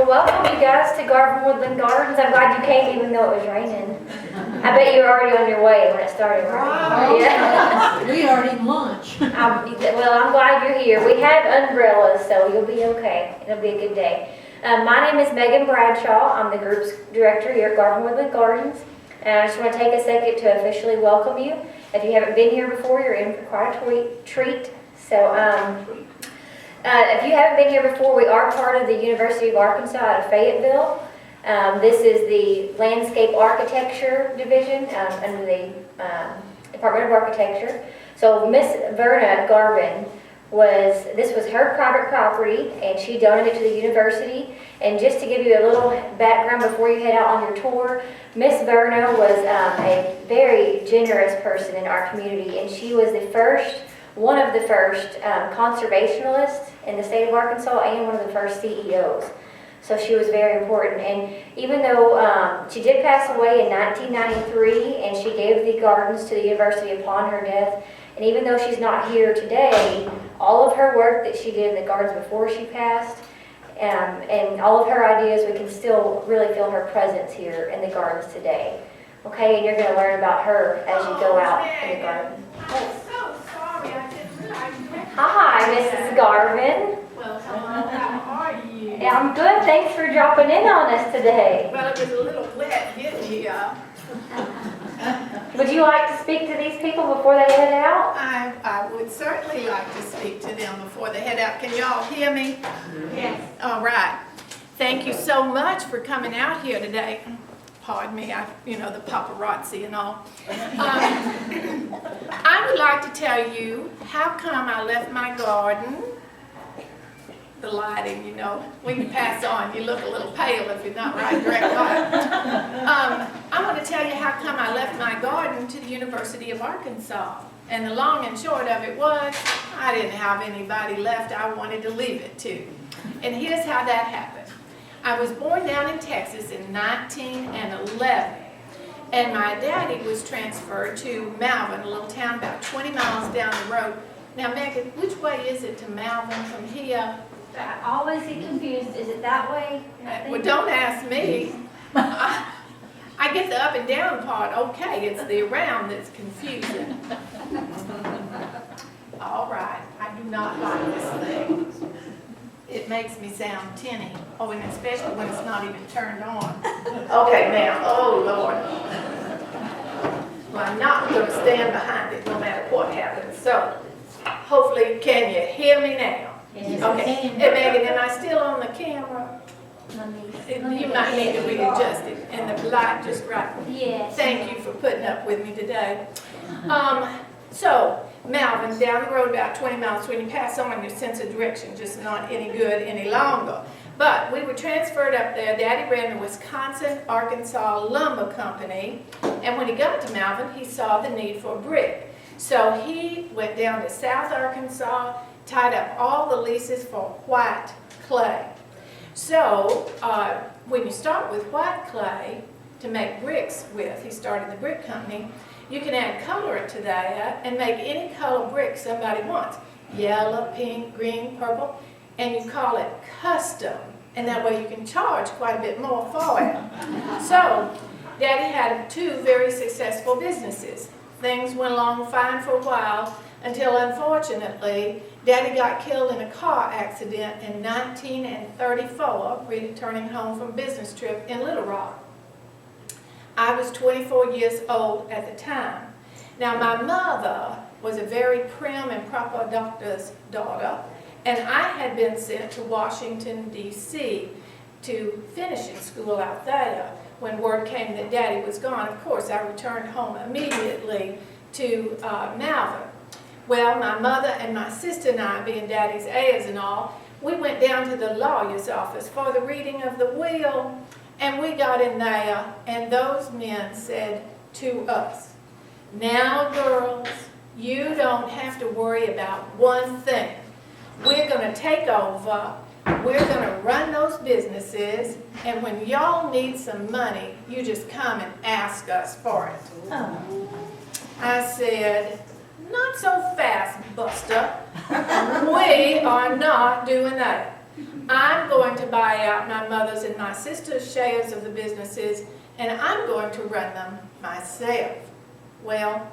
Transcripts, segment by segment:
Well, welcome you guys to Garvan Woodland Gardens. I'm glad you came even though it was raining. I bet you were already on your way when it started raining. Yeah. We are eating lunch. Well, I'm glad you're here. We have umbrellas, so you'll be okay. It'll be a good day. My name is Megan Bradshaw. I'm the group's director here at Garvan Woodland Gardens. And I just want to take a second to officially welcome you. If you haven't been here before, you're in for quite a treat. So, if you haven't been here before, we are part of the University of Arkansas out of Fayetteville. This is the Landscape Architecture Division under the Department of Architecture. So Miss Verna Garvan this was her private property, and she donated it to the university. And just to give you a little background before you head out on your tour, Miss Verna was a very generous person in our community, and she was one of the first conservationists in the state of Arkansas and one of the first CEOs. So she was very important. And even though she did pass away in 1993, and she gave the gardens to the university upon her death, and even though she's not here today, all of her work that she did in the gardens before she passed, and all of her ideas, we can still really feel her presence here in the gardens today. Okay, and you're going to learn about her as you go out in the garden. I'm so sorry, I didn't realize you were. Hi, Mrs. Garvan. Well, hello, how are you? Yeah, I'm good. Thanks for dropping in on us today. Well, it was a little wet getting here. Would you like to speak to these people before they head out? I would certainly like to speak to them before they head out. Can y'all hear me? Yes. All right. Thank you so much for coming out here today. Pardon me, the paparazzi and all. I would like to tell you how come I left my garden. The lighting, when you pass on, you look a little pale if you're not right direct light. I want to tell you how come I left my garden to the University of Arkansas. And the long and short of it was, I didn't have anybody left I wanted to leave it to. And here's how that happened. I was born down in Texas in 1911. And my daddy was transferred to Malvern, a little town about 20 miles down the road. Now, Megan, which way is it to Malvern from here? I always get confused. Is it that way? Well, don't ask me. I get the up and down part okay. It's the around that's confusing. All right. I do not like this thing. It makes me sound tinny. Oh, and especially when it's not even turned on. Okay, now. Oh, Lord. Well, I'm not going to stand behind it no matter what happens. So, hopefully, can you hear me now? Yes. Okay. Hey, Megan, am I still on the camera? You might need to readjust it, and the light just right. Yes. Thank you for putting up with me today. So, Malvern, down the road about 20 miles, when you pass on, your sense of direction just not any good any longer. But we were transferred up there. Daddy ran the Wisconsin-Arkansas Lumber Company, and when he got to Malvern, he saw the need for brick. So he went down to South Arkansas, tied up all the leases for white clay. So when you start with white clay to make bricks with, he started the brick company, you can add color to that and make any color brick somebody wants. Yellow, pink, green, purple, and you call it custom. And that way you can charge quite a bit more for it. So Daddy had two very successful businesses. Things went along fine for a while until, unfortunately, Daddy got killed in a car accident in 1934, returning home from a business trip in Little Rock. I was 24 years old at the time. Now, my mother was a very prim and proper doctor's daughter, and I had been sent to Washington, D.C. to finish in school out there. When word came that Daddy was gone, of course, I returned home immediately to Malvern. Well, my mother and my sister and I, being Daddy's heirs and all, we went down to the lawyer's office for the reading of the will, and we got in there, and those men said to us, "Now, girls, you don't have to worry about one thing. We're going to take over. We're going to run those businesses, and when y'all need some money, you just come and ask us for it." Oh. I said, "Not so fast, Buster. We are not doing that." I'm going to buy out my mother's and my sister's shares of the businesses, and I'm going to run them myself. Well,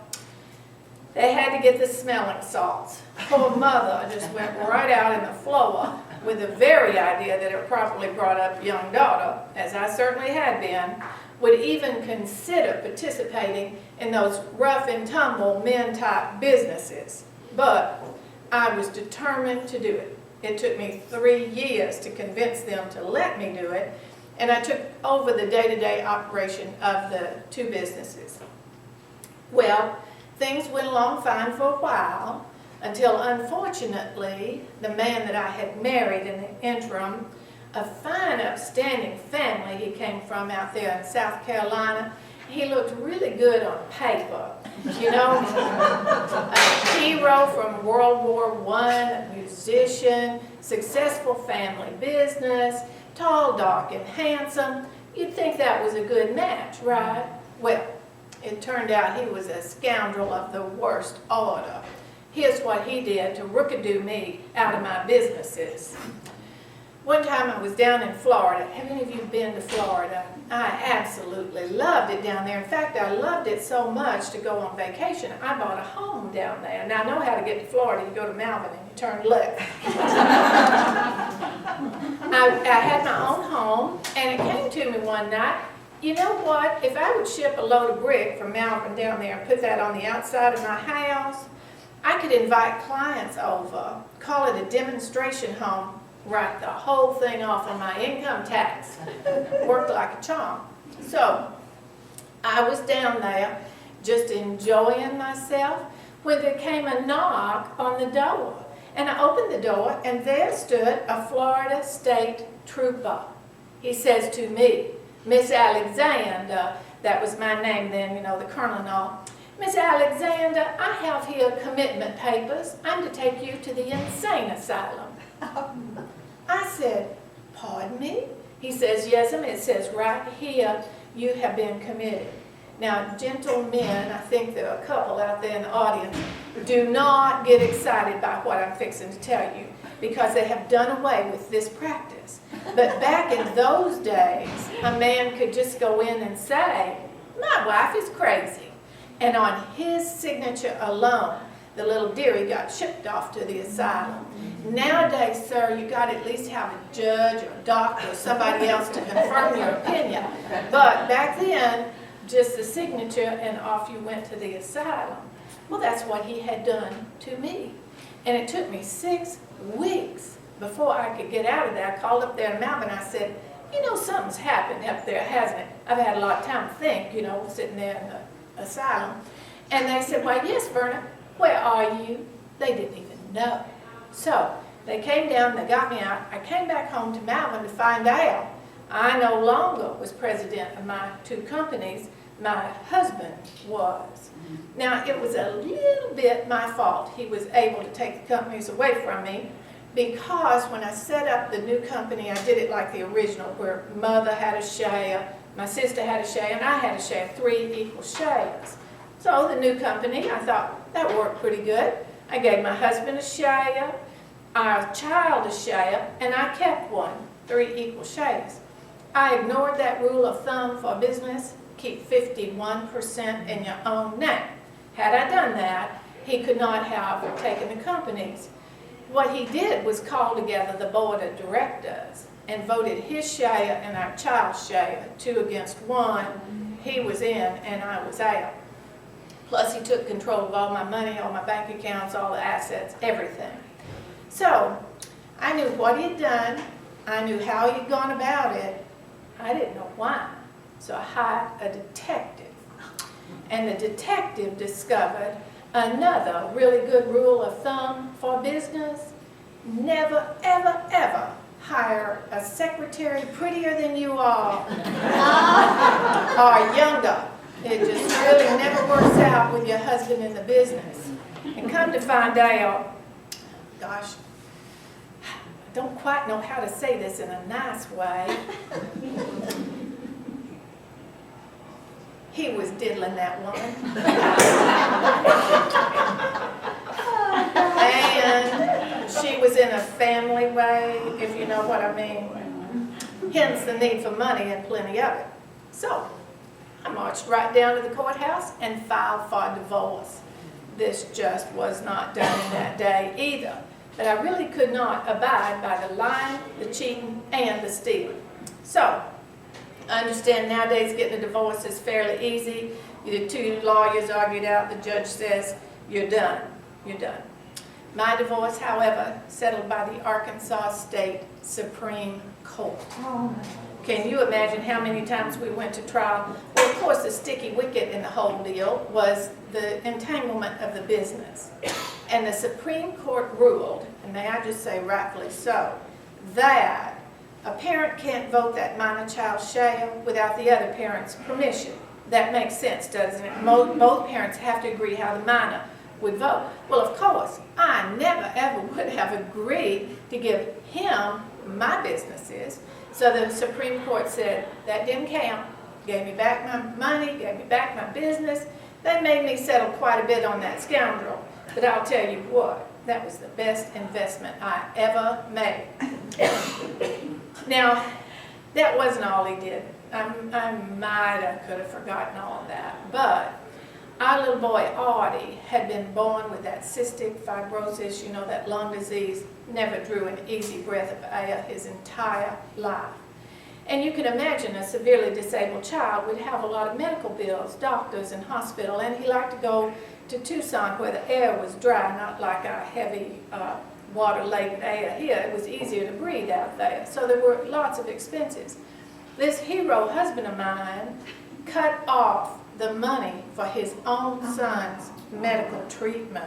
they had to get the smelling salts. Poor mother just went right out in the floor with the very idea that her properly brought up young daughter, as I certainly had been, would even consider participating in those rough and tumble men-type businesses. But I was determined to do it. It took me 3 years to convince them to let me do it, and I took over the day-to-day operation of the 2 businesses. Well, things went along fine for a while, until unfortunately, the man that I had married in the interim, a fine, upstanding family he came from out there in South Carolina, he looked really good on paper. You know, a hero from World War I, a musician, successful family business, tall, dark, and handsome. You'd think that was a good match, right? Well, it turned out he was a scoundrel of the worst order. Here's what he did to rookadoo me out of my businesses. One time I was down in Florida. Have any of you been to Florida? I absolutely loved it down there. In fact, I loved it so much to go on vacation, I bought a home down there. Now, I know how to get to Florida. You go to Malvern and you turn left. I had my own home, and it came to me one night, you know what? If I would ship a load of brick from Malvern down there and put that on the outside of my house, I could invite clients over, call it a demonstration home, write the whole thing off on my income tax. Worked like a charm. So, I was down there just enjoying myself when there came a knock on the door. And I opened the door, and there stood a Florida State Trooper. He says to me, Miss Alexander, that was my name then, you know, the colonel and all, Miss Alexander, I have here commitment papers. I'm to take you to the insane asylum. I said, pardon me? He says, yes, ma'am. It says right here, you have been committed. Now, gentlemen, I think there are a couple out there in the audience, do not get excited by what I'm fixing to tell you, because they have done away with this practice. But back in those days, a man could just go in and say, my wife is crazy. And on his signature alone, the little dearie got shipped off to the asylum. Nowadays, sir, you got to at least have a judge or a doctor or somebody else to confirm your opinion. But back then, just the signature and off you went to the asylum. Well, that's what he had done to me. And it took me 6 weeks before I could get out of there. I called up there in Malvern. I said, you know, something's happened up there, hasn't it? I've had a lot of time to think, you know, sitting there in the asylum. And they said, why, yes, Verna, where are you? They didn't even know. So they came down, they got me out. I came back home to Malvern to find out I no longer was president of my 2 companies. My husband was. Now, it was a little bit my fault. He was able to take the companies away from me, because when I set up the new company, I did it like the original, where mother had a share, my sister had a share, and I had a share, 3 equal shares. So the new company, I thought, that worked pretty good. I gave my husband a share, our child a share, and I kept one, 3 equal shares. I ignored that rule of thumb for business, keep 51% in your own name. Had I done that, he could not have taken the companies. What he did was call together the board of directors and voted his share and our child's share, 2 against 1. He was in and I was out. Plus he took control of all my money, all my bank accounts, all the assets, everything. So I knew what he had done. I knew how he'd gone about it. I didn't know why. So I hired a detective. And the detective discovered another really good rule of thumb for business. Never, ever, ever hire a secretary prettier than you are or younger. It just really never works out with your husband in the business. And come to find out, gosh, I don't quite know how to say this in a nice way. He was diddling that woman. And she Everything was in a family way, if you know what I mean. Hence the need for money and plenty of it. So, I marched right down to the courthouse and filed for divorce. This just was not done in that day either. But I really could not abide by the lying, the cheating, and the stealing. So, I understand nowadays getting a divorce is fairly easy. The two lawyers argued out, the judge says, you're done, you're done. My divorce, however, settled by the Arkansas State Supreme Court. Can you imagine how many times we went to trial? Well, of course, the sticky wicket in the whole deal was the entanglement of the business. And the Supreme Court ruled, and may I just say rightfully so, that a parent can't vote that minor child shall without the other parent's permission. That makes sense, doesn't it? Both parents have to agree how the minor would vote. Well, of course, I never ever would have agreed to give him my businesses. So the Supreme Court said that didn't count, gave me back my money, gave me back my business. They made me settle quite a bit on that scoundrel. But I'll tell you what, that was the best investment I ever made. Now, that wasn't all he did. I could have forgotten all of that. But our little boy, Audie, had been born with that cystic fibrosis, you know, that lung disease, never drew an easy breath of air his entire life. And you can imagine a severely disabled child would have a lot of medical bills, doctors and hospital, and he liked to go to Tucson where the air was dry, not like our heavy water-laden air here. It was easier to breathe out there. So there were lots of expenses. This hero husband of mine cut off the money for his own son's medical treatment.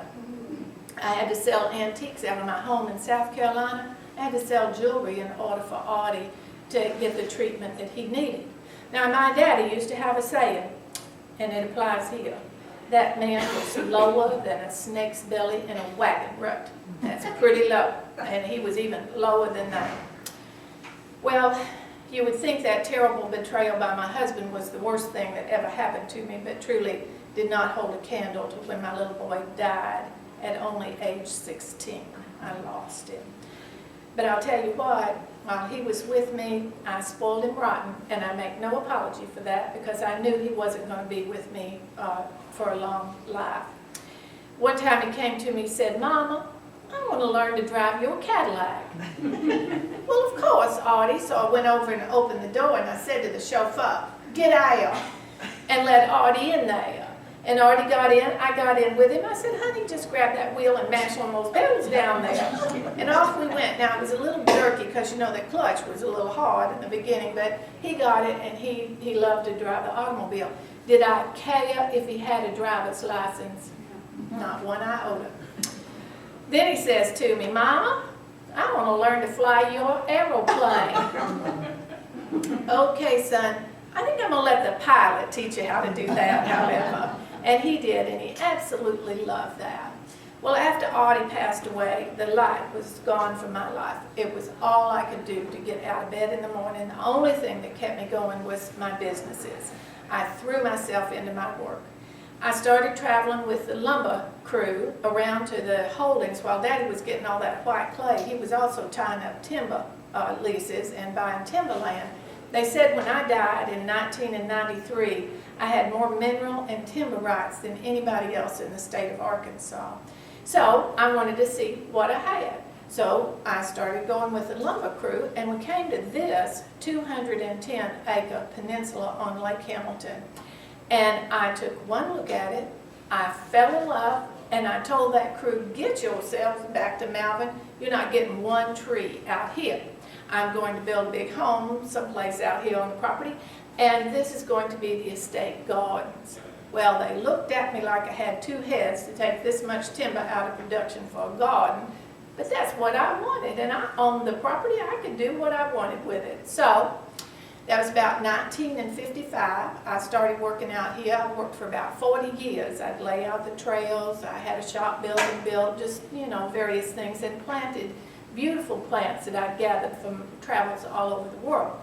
I had to sell antiques out of my home in South Carolina. I had to sell jewelry in order for Audie to get the treatment that he needed. Now, my daddy used to have a saying, and it applies here. That man was lower than a snake's belly in a wagon rut. That's pretty low, and he was even lower than that. Well, you would think that terrible betrayal by my husband was the worst thing that ever happened to me, but truly did not hold a candle to when my little boy died at only age 16. I lost him. But I'll tell you what, while he was with me, I spoiled him rotten, and I make no apology for that because I knew he wasn't going to be with me for a long life. One time he came to me and said, "Mama, I want to learn to drive your Cadillac." Well, of course, Audie. So I went over and opened the door and I said to the chauffeur, "Get out," and let Audie in there. And Audie got in, I got in with him. I said, "Honey, just grab that wheel and mash on those pedals down there." And off we went. Now, it was a little jerky because, you know, the clutch was a little hard in the beginning, but he got it and he loved to drive the automobile. Did I care if he had a driver's license? Not one iota. Then he says to me, "Mama, I want to learn to fly your aeroplane." "Okay, son, I think I'm going to let the pilot teach you how to do that, however." And he did, and he absolutely loved that. Well, after Audie passed away, the light was gone from my life. It was all I could do to get out of bed in the morning. The only thing that kept me going was my businesses. I threw myself into my work. I started traveling with the lumber crew around to the holdings while Daddy was getting all that white clay. He was also tying up timber leases and buying timberland. They said when I died in 1993, I had more mineral and timber rights than anybody else in the state of Arkansas. So I wanted to see what I had. So I started going with the lumber crew, and we came to this 210-acre peninsula on Lake Hamilton. And I took one look at it, I fell in love, and I told that crew, "Get yourselves back to Malvern. You're not getting one tree out here. I'm going to build a big home someplace out here on the property, and this is going to be the estate gardens." Well, they looked at me like I had two heads to take this much timber out of production for a garden, but that's what I wanted, and I owned the property. I could do what I wanted with it. So that was about 1955. I started working out here. I worked for about 40 years. I'd lay out the trails. I had a shop built, just, you know, various things, and planted beautiful plants that I'd gathered from travels all over the world.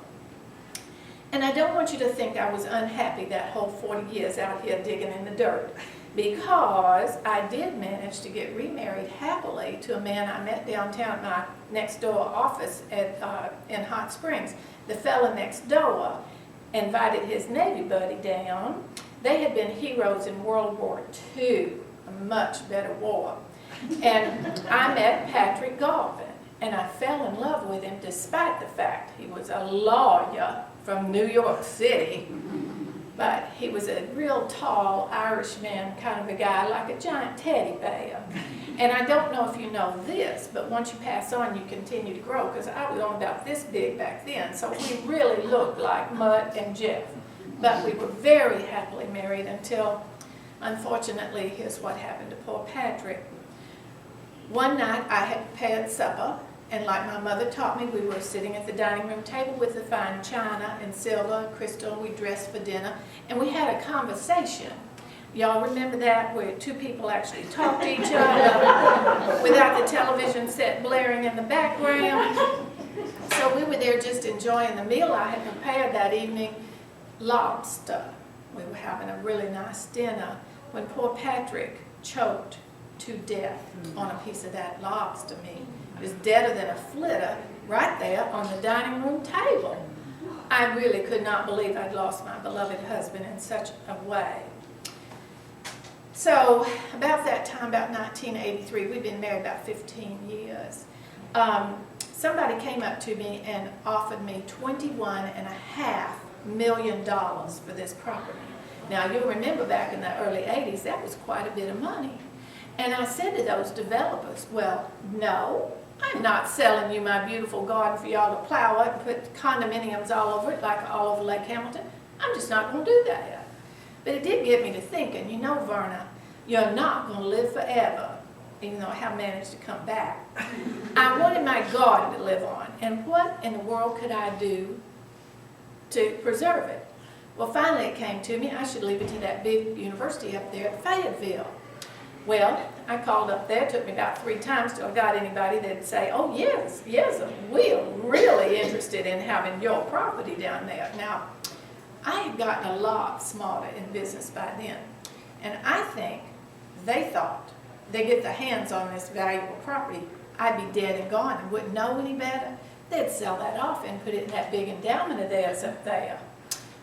And I don't want you to think I was unhappy that whole 40 years out here digging in the dirt. because I did manage to get remarried happily to a man I met downtown at my next door office in Hot Springs. The fella next door invited his Navy buddy down. They had been heroes in World War II, a much better war. And I met Patrick Garvan, and I fell in love with him despite the fact he was a lawyer from New York City. But he was a real tall Irishman kind of a guy, like a giant teddy bear. And I don't know if you know this, but once you pass on, you continue to grow, because I was only about this big back then, so we really looked like Mutt and Jeff. But we were very happily married until, unfortunately, here's what happened to poor Patrick. One night I had prepared supper, and like my mother taught me, we were sitting at the dining room table with the fine china and silver, crystal. We dressed for dinner, and we had a conversation. Y'all remember that, where two people actually talked to each other without the television set blaring in the background? So we were there just enjoying the meal I had prepared that evening, lobster. We were having a really nice dinner when poor Patrick choked to death on a piece of that lobster meat. It was deader than a flitter right there on the dining room table. I really could not believe I'd lost my beloved husband in such a way. So about that time, about 1983, we'd been married about 15 years. Somebody came up to me and offered me $21.5 million for this property. Now you'll remember back in the early 80s, that was quite a bit of money. And I said to those developers, well, no, I'm not selling you my beautiful garden for y'all to plow it and put condominiums all over it like all over Lake Hamilton. I'm just not going to do that. But it did get me to thinking, you know, Verna, you're not going to live forever, even though I have managed to come back. I wanted my garden to live on, and what in the world could I do to preserve it? Well, finally it came to me, I should leave it to that big university up there at Fayetteville. Well, I called up there, it took me about 3 times till I got anybody that'd say, oh yes, we're really interested in having your property down there. Now, I had gotten a lot smarter in business by then, and I think they thought they'd get their hands on this valuable property, I'd be dead and gone and wouldn't know any better. They'd sell that off and put it in that big endowment of theirs up there.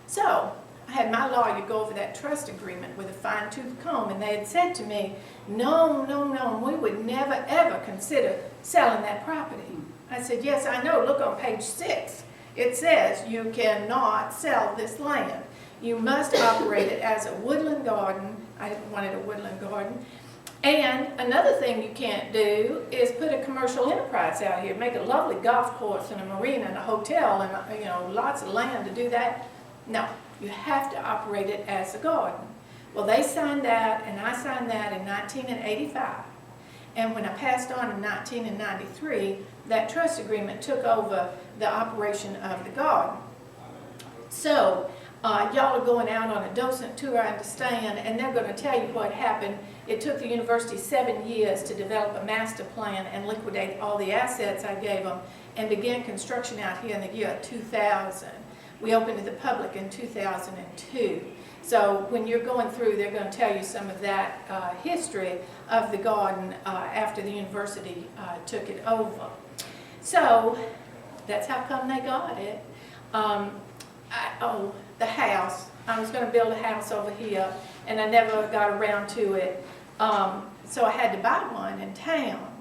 So I had my lawyer go over that trust agreement with a fine-tooth comb, and they had said to me, no, we would never ever consider selling that property. I said, yes, I know, look on page 6. It says you cannot sell this land. You must operate it as a woodland garden. I wanted a woodland garden. And another thing you can't do is put a commercial enterprise out here, make a lovely golf course and a marina and a hotel and, you know, lots of land to do that. No, you have to operate it as a garden. Well, they signed that, and I signed that in 1985. And when I passed on in 1993, that trust agreement took over the operation of the garden. So, y'all are going out on a docent tour, I understand, and they're going to tell you what happened. It took the university 7 years to develop a master plan and liquidate all the assets I gave them and begin construction out here in the year 2000. We opened to the public in 2002. So when you're going through, they're going to tell you some of that history of the garden after the university took it over. So that's how come they got it. The house. I was going to build a house over here, and I never got around to it. So I had to buy one in town.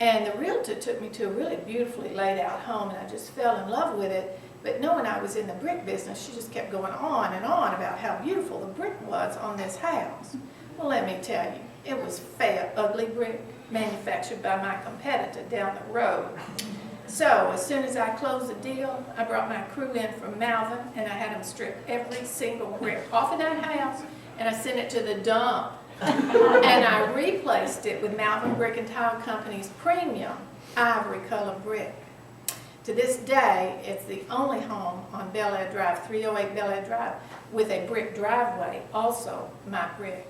And the realtor took me to a really beautifully laid out home, and I just fell in love with it. But knowing I was in the brick business, she just kept going on and on about how beautiful the brick was on this house. Well, let me tell you, it was fair, ugly brick manufactured by my competitor down the road. So as soon as I closed the deal, I brought my crew in from Malvern, and I had them strip every single brick off of that house, and I sent it to the dump. And I replaced it with Malvern Brick and Tile Company's premium ivory color brick. To this day, it's the only home on Bel Air Drive, 308 Bel Air Drive, with a brick driveway, also my brick.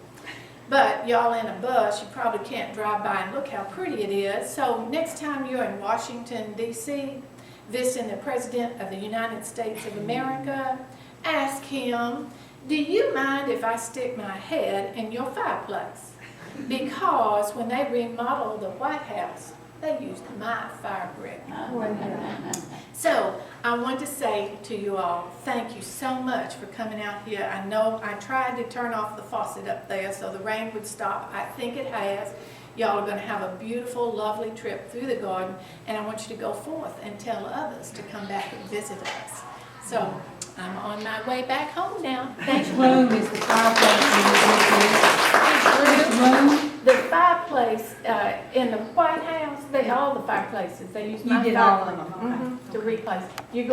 But y'all in a bus, you probably can't drive by and look how pretty it is. So next time you're in Washington, D.C., visiting the President of the United States of America, ask him Do you mind if I stick my head in your fireplace? Because when they remodeled the White House, they used my fire brick. So I want to say to you all, thank you so much for coming out here. I know I tried to turn off the faucet up there so the rain would stop. I think it has. Y'all are going to have a beautiful, lovely trip through the garden, and I want you to go forth and tell others to come back and visit us. So I'm on my way back home now. Thank Which you. room is the fireplace in? The fireplace in the White House, all the fireplaces, they use my You did all of fireplace them, okay. to replace. You